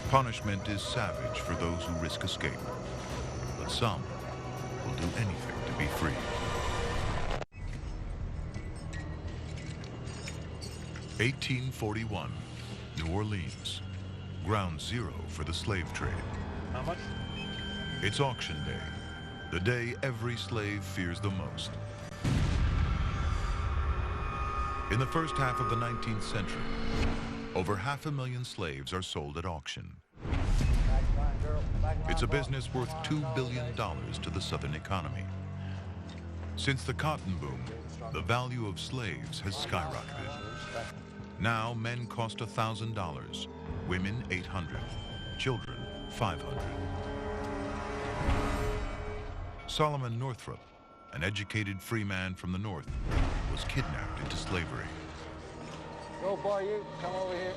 Punishment is savage for those who risk escape, but some will do anything to be free. (1841), New Orleans, ground zero for the slave trade. How much? It's auction day, the day every slave fears the most. In the first half of the 19th century, over 500,000 slaves are sold at auction. It's a business worth $2 billion to the Southern economy. Since the cotton boom, the value of slaves has skyrocketed. Now men cost $1,000, women $800, children $500. Solomon Northrop, an educated free man from the North, was kidnapped into slavery. Go, boy, you come over here.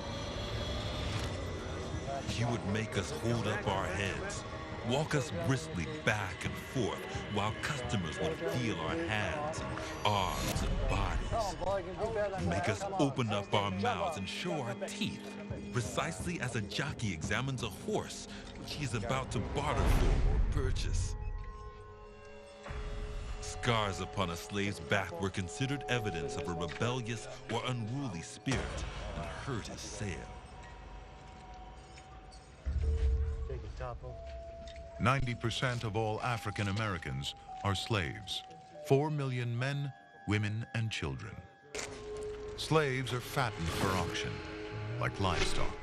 He would make us hold up our heads, walk us briskly back and forth, while customers would feel our hands and arms and bodies. Make us open up our mouths and show our teeth, precisely as a jockey examines a horse which he is about to barter for or purchase. Scars upon a slave's back were considered evidence of a rebellious or unruly spirit and hurt his sale. 90% of all African Americans are slaves. 4 million men, women, and children. Slaves are fattened for auction, like livestock.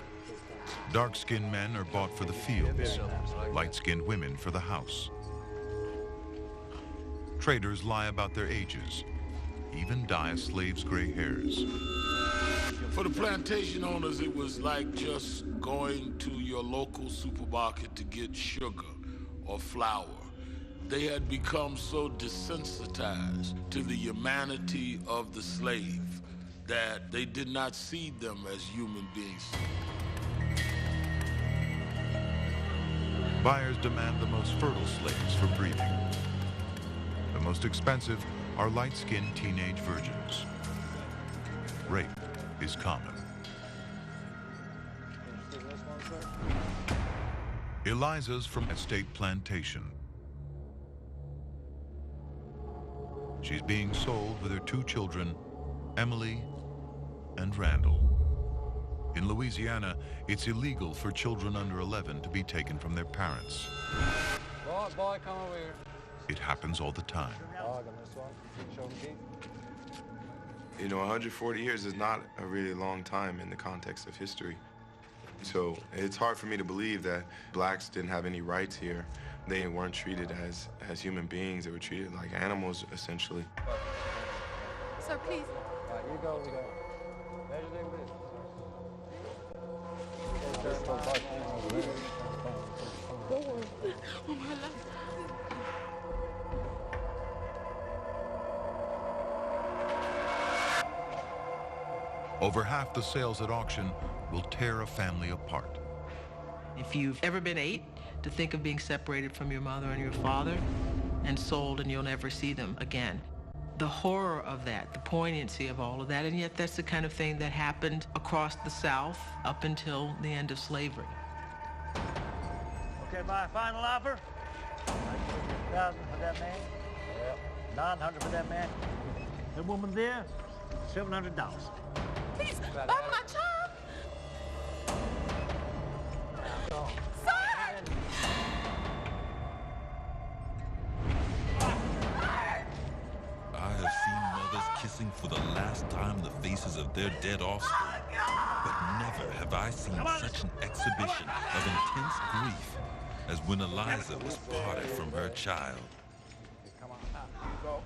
Dark-skinned men are bought for the fields, light-skinned women for the house. Traders lie about their ages, even dye a slave's gray hairs. For the plantation owners, it was like just going to your local supermarket to get sugar or flour. They had become so desensitized to the humanity of the slave that they did not see them as human beings. Buyers demand the most fertile slaves for breeding. The most expensive are light-skinned teenage virgins. Rape is common. Eliza's from Estate Plantation. She's being sold with her 2 children, Emily and Randall. In Louisiana, it's illegal for children under 11 to be taken from their parents. Boy, come over here. It happens all the time. You know, 140 years is not a really long time in the context of history. So it's hard for me to believe that blacks didn't have any rights here. They weren't treated as human beings. They were treated like animals, essentially. Sir, please. All right, you go, we go. Measure their width. Oh, my love. Over half the sales at auction will tear a family apart. If you've ever been 8, to think of being separated from your mother and your father and sold and you'll never see them again. The horror of that, the poignancy of all of that, and yet that's the kind of thing that happened across the South up until the end of slavery. Okay, my final offer. 1,000 for that man. Yep. 900 for that man. That woman there, $700. Please, buy my child. Sir! I have seen mothers kissing for the last time the faces of their dead offspring, but never have I seen such an exhibition of intense grief as when Eliza was parted from her child. Come on, you go.